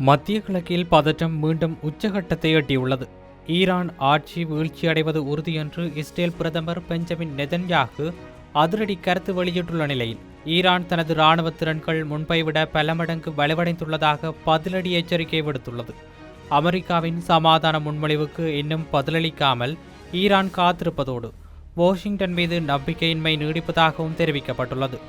மத்திய கிழக்கில் பதற்றம் மீண்டும் உச்சகட்டத்தை எட்டியுள்ளது. ஈரான் ஆட்சி வீழ்ச்சியடைவது உறுதி என்று இஸ்ரேல் பிரதமர் பெஞ்சமின் நெதன்யாகு அதிரடி கருத்து வெளியிட்டுள்ள நிலையில், ஈரான் தனது இராணுவ திறன்கள் முன்பை விட பல மடங்கு வலுவடைந்துள்ளதாக பதிலடி எச்சரிக்கை விடுத்துள்ளது. அமெரிக்காவின் சமாதான முன்மொழிவுக்கு இன்னும் பதிலளிக்காமல் ஈரான் காத்திருப்பதோடு வாஷிங்டன் மீது நம்பிக்கையின்மை நீடிப்பதாகவும் தெரிவிக்கப்பட்டுள்ளது.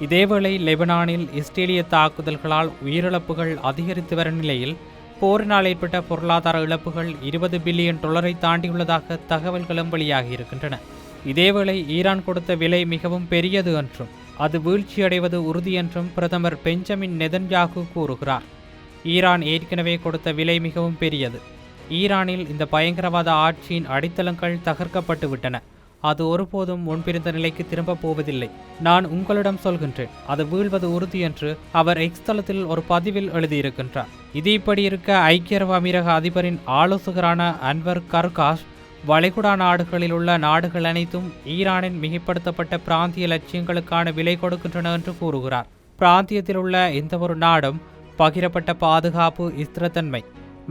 இதேவேளை லெபனானில் இஸ்ரேலிய தாக்குதல்களால் உயிரிழப்புகள் அதிகரித்து வரும் நிலையில் போரினால் ஏற்பட்ட பொருளாதார இழப்புகள் $20 பில்லியன் தாண்டியுள்ளதாக தகவல்களும் வெளியாகியிருக்கின்றன. இதேவேளை ஈரான் கொடுத்த விலை மிகவும் பெரியது என்றும் அது வீழ்ச்சியடைவது உறுதி என்றும் பிரதமர் பெஞ்சமின் நெதன்யாகு கூறுகிறார். ஈரான் ஏற்கனவே கொடுத்த விலை மிகவும் பெரியது. ஈரானில் இந்த பயங்கரவாத ஆட்சியின் அடித்தளங்கள் தகர்க்கப்பட்டு விட்டன. அது ஒருபோதும் முன்பிருந்த நிலைக்கு திரும்பப் போவதில்லை. நான் உங்களிடம் சொல்கின்றேன், அது வீழ்வது உறுதி என்று அவர் எக்ஸ் தளத்தில் ஒரு பதிவில் எழுதியிருக்கின்றார். இது இப்படி இருக்க, ஐக்கிய அரபு அமீரக அதிபரின் ஆலோசகரான அன்வர் கர்காஷ் வளைகுடா நாடுகளில் உள்ள நாடுகள் அனைத்தும் ஈரானின் மிகைப்படுத்தப்பட்ட பிராந்திய லட்சியங்களுக்கான விலை கொடுக்கின்றன என்று கூறுகிறார். பிராந்தியத்தில் உள்ள எந்த ஒரு நாடும் பகிரப்பட்ட பாதுகாப்பு, ஸ்திரத்தன்மை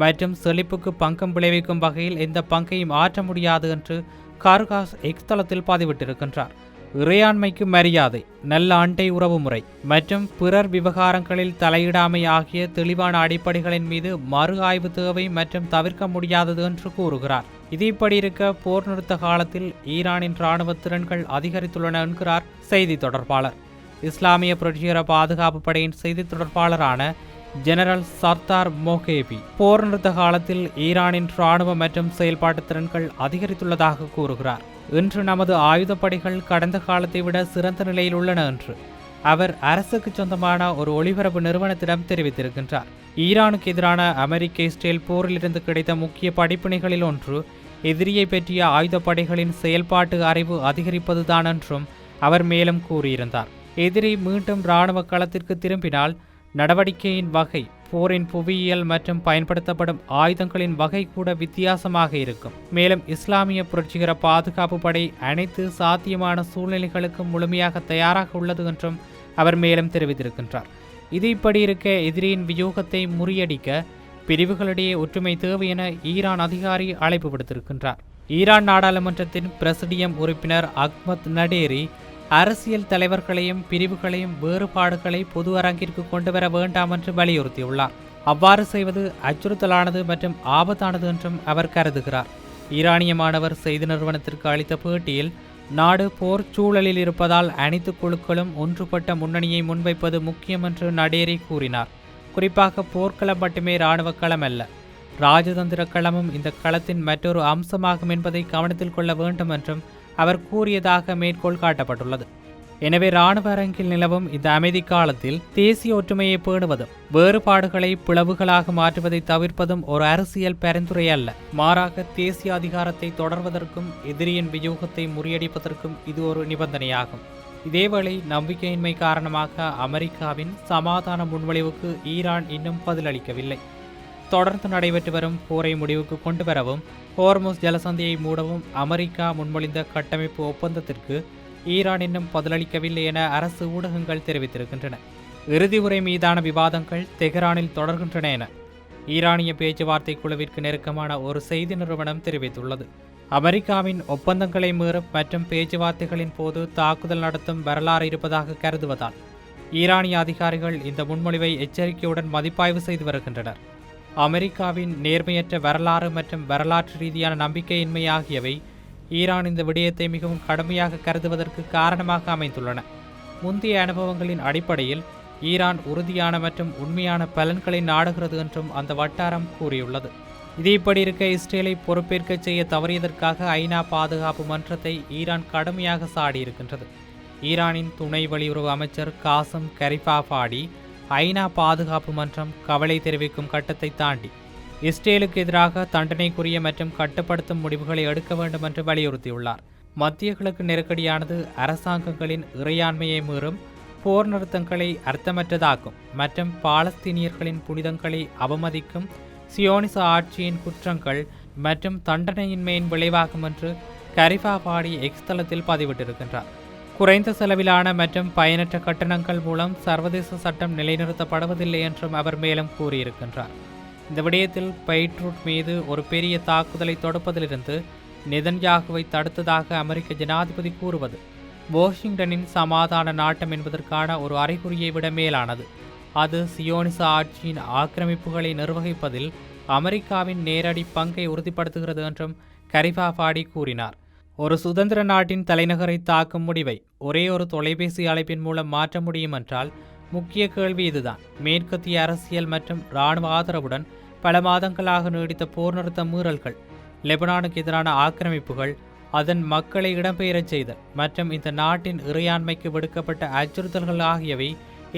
மற்றும் செழிப்புக்கு பங்கம் விளைவிக்கும் வகையில் எந்த பங்கையும் ஆற்ற முடியாது என்று கர்காஷ் எக்ஸ் தளத்தில் பதிவிட்டிருக்கின்றார். இறையாண்மைக்கு மரியாதை, நல்ல அண்டை உறவு முறை மற்றும் பிறர் விவகாரங்களில் தலையிடாமை ஆகிய தெளிவான அடிப்படைகளின் மீது மறு ஆய்வு தேவை மற்றும் தவிர்க்க முடியாதது என்று கூறுகிறார். இது இப்படி இருக்க, போர் நிறுத்த காலத்தில் ஈரானின் இராணுவ திறன்கள் அதிகரித்துள்ளன என்கிறார் செய்தி தொடர்பாளர். இஸ்லாமிய புரட்சிகர பாதுகாப்பு படையின் செய்தி தொடர்பாளரான ஜெனரல் சர்தார் மொகேபி போர் நிறுத்த காலத்தில் ஈரானின் இராணுவ மற்றும் செயல்பாட்டு திறன்கள் அதிகரித்துள்ளதாக கூறுகிறார். இன்று நமது ஆயுதப்படைகள் கடந்த காலத்தை விட சிறந்த நிலையில் உள்ளன என்று அவர் அரசுக்கு சொந்தமான ஒரு ஒளிபரப்பு நிறுவனத்திடம் தெரிவித்திருக்கின்றார். ஈரானுக்கு எதிரான அமெரிக்க இஸ்ரேல் போரிலிருந்து கிடைத்த முக்கிய படிப்பினைகளில் ஒன்று எதிரியை பற்றிய ஆயுதப்படைகளின் செயல்பாட்டு அறிவு அதிகரிப்பதுதான் என்றும் அவர் மேலும் கூறியிருந்தார். எதிரி மீண்டும் இராணுவ களத்திற்கு திரும்பினால் நடவடிக்கையின் வகை, போரின் புவியியல் மற்றும் பயன்படுத்தப்படும் ஆயுதங்களின் வகை கூட வித்தியாசமாக இருக்கும். மேலும் இஸ்லாமிய புரட்சிகர பாதுகாப்பு படை அனைத்து சாத்தியமான சூழ்நிலைகளுக்கும் முழுமையாக தயாராக உள்ளது என்றும் அவர் மேலும் தெரிவித்திருக்கின்றார். இது இப்படி இருக்க, எதிரியின் வியூகத்தை முறியடிக்க பிரிவுகளிடையே ஒற்றுமை தேவை என ஈரான் அதிகாரி அழைப்பு விடுத்திருக்கின்றார். ஈரான் நாடாளுமன்றத்தின் பிரசிடியம் உறுப்பினர் அஹ்மத் நடேரி அரசியல் தலைவர்களையும் பிரிவுகளையும் வேறுபாடுகளை பொது அரங்கிற்கு கொண்டு வர வேண்டாம் என்று வலியுறுத்தியுள்ளார். அவ்வாறு செய்வது அச்சுறுத்தலானது மற்றும் ஆபத்தானது என்றும் அவர் கருதுகிறார். ஈரானிய மாணவர் செய்தி நிறுவனத்திற்கு அளித்த பேட்டியில், நாடு போர் சூழலில் இருப்பதால் அனைத்து குழுக்களும் ஒன்றுபட்ட முன்னணியை முன்வைப்பது முக்கியம் என்று நடேரி கூறினார். குறிப்பாக போர்க்களம் மட்டுமே இராணுவ களம் அல்ல, ராஜதந்திர களமும் இந்த களத்தின் மற்றொரு அம்சமாகும் என்பதை கவனத்தில் கொள்ள வேண்டும் என்றும் அவர் கூறியதாக மேற்கோள் காட்டப்பட்டுள்ளது. எனவே இராணுவ அரங்கில் நிலவும் இந்த அமைதி காலத்தில் தேசிய ஒற்றுமையை பேணுவதும் வேறுபாடுகளை பிளவுகளாக மாற்றுவதை தவிர்ப்பதும் ஒரு அரசியல் பரிந்துரை அல்ல. மாறாக தேசிய அதிகாரத்தை தொடர்வதற்கும் எதிரியின் வியூகத்தை முறியடிப்பதற்கும் இது ஒரு நிபந்தனையாகும். இதேவேளை நம்பிக்கையின்மை காரணமாக அமெரிக்காவின் சமாதான முன்மொழிவுக்கு ஈரான் இன்னும் பதிலளிக்கவில்லை. தொடர்ந்து நடைபெற்று வரும் போரை முடிவுக்கு கொண்டு வரவும் ஹோர்முஸ் ஜலசந்தியை மூடவும் அமெரிக்கா முன்மொழிந்த கட்டமைப்பு ஒப்பந்தத்திற்கு ஈரான் இன்னும் பதிலளிக்கவில்லை என அரசு ஊடகங்கள் தெரிவித்திருக்கின்றன. இறுதி உரை மீதான விவாதங்கள் தெஹ்ரானில் தொடர்கின்றன என ஈரானிய பேச்சுவார்த்தை குழுவிற்கு நெருக்கமான ஒரு செய்தி நிறுவனம் தெரிவித்துள்ளது. அமெரிக்காவின் ஒப்பந்தங்களை மீறும் மற்றும் பேச்சுவார்த்தைகளின் போது தாக்குதல் நடத்தும் வரலாறு இருப்பதாக கருதுவதால் ஈரானிய அதிகாரிகள் இந்த முன்மொழிவை எச்சரிக்கையுடன் மதிப்பாய்வு செய்து வருகின்றனர். அமெரிக்காவின் நேர்மையற்ற வரலாறு மற்றும் வரலாற்று ரீதியான நம்பிக்கையின்மை ஆகியவை ஈரான் இந்த விடயத்தை மிகவும் கடுமையாக கருதுவதற்கு காரணமாக அமைந்துள்ளன. முந்தைய அனுபவங்களின் அடிப்படையில் ஈரான் உறுதியான மற்றும் உண்மையான பலன்களை நாடுகிறது என்றும் அந்த வட்டாரம் கூறியுள்ளது. இது இப்படி இருக்க, இஸ்ரேலை பொறுப்பேற்க செய்ய தவறியதற்காக ஐநா பாதுகாப்பு மன்றத்தை ஈரான் கடுமையாக சாடியிருக்கின்றது. ஈரானின் துணை வெளியுறவு அமைச்சர் காசம் கரிஃபாஃபாடி ஐநா பாதுகாப்பு மன்றம் கவலை தெரிவிக்கும் கட்டத்தை தாண்டி இஸ்ரேலுக்கு எதிராக தண்டனைக்குரிய மற்றும் கட்டுப்படுத்தும் முடிவுகளை எடுக்க வேண்டும் என்று வலியுறுத்தியுள்ளார். மத்திய கிழக்கு நெருக்கடியானது அரசாங்கங்களின் இறையாண்மையை மீறும், போர் நிறுத்தங்களை அர்த்தமற்றதாக்கும் மற்றும் பாலஸ்தீனியர்களின் புனிதங்களை அவமதிக்கும் சியோனிச ஆட்சியின் குற்றங்கள் மற்றும் தண்டனையின்மையின் விளைவாகும் என்று கரிஃபாஃபாடி எக்ஸ் தளத்தில் பதிவிட்டிருக்கின்றார். குறைந்த செலவிலான மற்றும் பயனற்ற கட்டணங்கள் மூலம் சர்வதேச சட்டம் நிலைநிறுத்தப்படுவதில்லை என்றும் அவர் மேலும் கூறியிருக்கின்றார். இந்த விடயத்தில் பைட்ரூட் மீது ஒரு பெரிய தாக்குதலை தொடுப்பதிலிருந்து நெதன்யாகுவை தடுத்ததாக அமெரிக்க ஜனாதிபதி கூறுவது வாஷிங்டனின் சமாதான நாட்டம் என்பதற்கான ஒரு அறிகுறியை விட மேலானது. அது சியோனிச ஆட்சியின் ஆக்கிரமிப்புகளை நிர்வகிப்பதில் அமெரிக்காவின் நேரடி பங்கை உறுதிப்படுத்துகிறது என்றும் கரிஃபாஃபாடி கூறினார். ஒரு சுதந்திர நாட்டின் தலைநகரை தாக்கும் முடிவை ஒரே ஒரு தொலைபேசி அழைப்பின் மூலம் மாற்ற முடியும் என்றால் முக்கிய கேள்வி இதுதான். மேற்கத்திய அரசியல் மற்றும் இராணுவ ஆதரவுடன் பல மாதங்களாக நீடித்த போர் நிறுத்த மீறல்கள், லெபனானுக்கு எதிரான ஆக்கிரமிப்புகள், அதன் மக்களை இடம்பெயரச் செய்தல் மற்றும் இந்த நாட்டின் இறையாண்மைக்கு விடுக்கப்பட்ட அச்சுறுத்தல்கள் ஆகியவை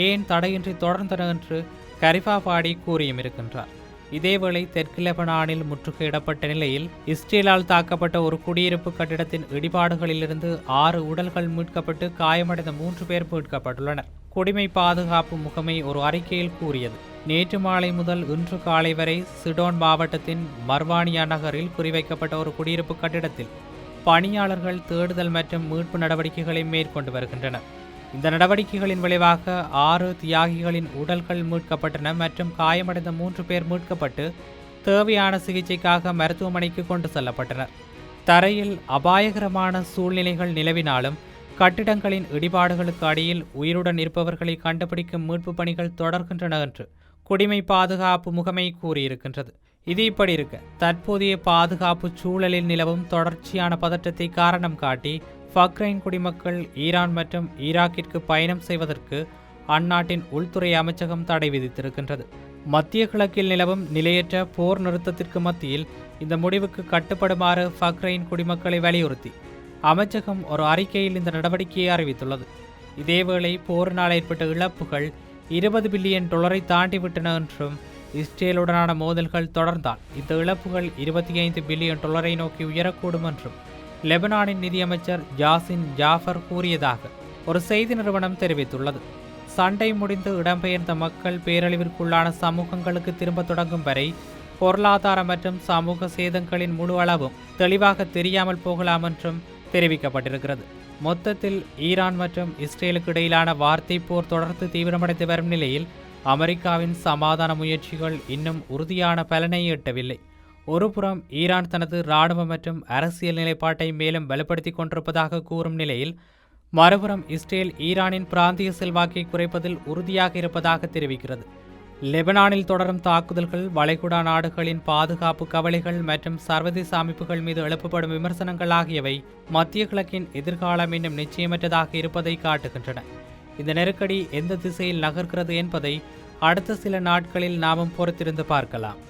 ஏன் தடையின்றி தொடர்ந்தன என்று கரிஃபாஃபாடி கூறியும் இருக்கின்றார். இதேவேளை தெற்கு லெபனானில் முற்றுகையிடப்பட்ட நிலையில் இஸ்ரேலால் தாக்கப்பட்ட ஒரு குடியிருப்பு கட்டிடத்தின் இடிபாடுகளிலிருந்து 6 உடல்கள் மீட்கப்பட்டு காயமடைந்த 3 பேர் மீட்கப்பட்டுள்ளனர். குடிமை பாதுகாப்பு முகமை ஒரு அறிக்கையில் கூறியது, நேற்று மாலை முதல் இன்று காலை வரை சிடோன் மாவட்டத்தின் மர்வானியா நகரில் குறிவைக்கப்பட்ட ஒரு குடியிருப்பு கட்டிடத்தில் பணியாளர்கள் தேடுதல் மற்றும் மீட்பு நடவடிக்கைகளை மேற்கொண்டு வருகின்றனர். இந்த நடவடிக்கைகளின் விளைவாக 6 தியாகிகளின் உடல்கள் மீட்கப்பட்டன மற்றும் காயமடைந்த 3 பேர் மீட்கப்பட்டு தேவையான சிகிச்சைக்காக மருத்துவமனைக்கு கொண்டு செல்லப்பட்டனர். தரையில் அபாயகரமான சூழ்நிலைகள் நிலவினாலும் கட்டிடங்களின் இடிபாடுகளுக்கு அடியில் உயிருடன் இருப்பவர்களை கண்டுபிடிக்கும் மீட்பு பணிகள் தொடர்கின்றன என்று குடிமை பாதுகாப்பு முகமை கூறியிருக்கின்றது. இது இப்படி இருக்க, தற்போதைய பாதுகாப்பு சூழலில் நிலவும் தொடர்ச்சியான பதற்றத்தை காரணம் காட்டி பஹ்ரைன் குடிமக்கள் ஈரான் மற்றும் ஈராக்கிற்கு பயணம் செய்வதற்கு அந்நாட்டின் உள்துறை அமைச்சகம் தடை விதித்திருக்கின்றது. மத்திய கிழக்கில் நிலவும் நிலையற்ற போர் நிறுத்தத்திற்கு மத்தியில் இந்த முடிவுக்கு கட்டுப்படுமாறு பஹ்ரைன் குடிமக்களை வலியுறுத்தி அமைச்சகம் ஒரு அறிக்கையில் இந்த நடவடிக்கையை அறிவித்துள்ளது. இதேவேளை போரினால் ஏற்பட்ட இழப்புகள் $20 பில்லியன் தாண்டிவிட்டன என்றும் இஸ்ரேலுடனான மோதல்கள் தொடர்ந்தால் இந்த இழப்புகள் $25 பில்லியன் நோக்கி உயரக்கூடும் என்றும் லெபனானின் நிதியமைச்சர் ஜாசின் ஜாஃபர் கூறியதாக ஒரு செய்தி நிறுவனம் தெரிவித்துள்ளது. சண்டை முடிந்து இடம்பெயர்ந்த மக்கள் பேரழிவிற்குள்ளான சமூகங்களுக்கு திரும்ப தொடங்கும் வரை பொருளாதார மற்றும் சமூக சேதங்களின் முழு அளவும் தெளிவாக தெரியாமல் போகலாம் என்றும் தெரிவிக்கப்பட்டிருக்கிறது. மொத்தத்தில் ஈரான் மற்றும் இஸ்ரேலுக்கு இடையிலான வார்த்தை போர் தொடர்ந்து தீவிரமடைந்து வரும் நிலையில் அமெரிக்காவின் சமாதான முயற்சிகள் இன்னும் உறுதியான பலனை எட்டவில்லை. ஒருபுறம் ஈரான் தனது இராணுவ மற்றும் அரசியல் நிலைப்பாட்டை மேலும் வலுப்படுத்திக் கொண்டிருப்பதாக கூறும் நிலையில், மறுபுறம் இஸ்ரேல் ஈரானின் பிராந்திய செல்வாக்கை குறைப்பதில் உறுதியாக இருப்பதாக தெரிவிக்கிறது. லெபனானில் தொடரும் தாக்குதல்கள், வளைகுடா நாடுகளின் பாதுகாப்பு கவலைகள் மற்றும் சர்வதேச அமைப்புகள் மீது எழுப்பப்படும் விமர்சனங்கள் ஆகியவை மத்திய கிழக்கின் எதிர்காலம் இன்னும் நிச்சயமற்றதாக இருப்பதை காட்டுகின்றன. இந்த நெருக்கடி எந்த திசையில் நகர்கிறது என்பதை அடுத்த சில நாட்களில் நாமும் பொறுத்திருந்து பார்க்கலாம்.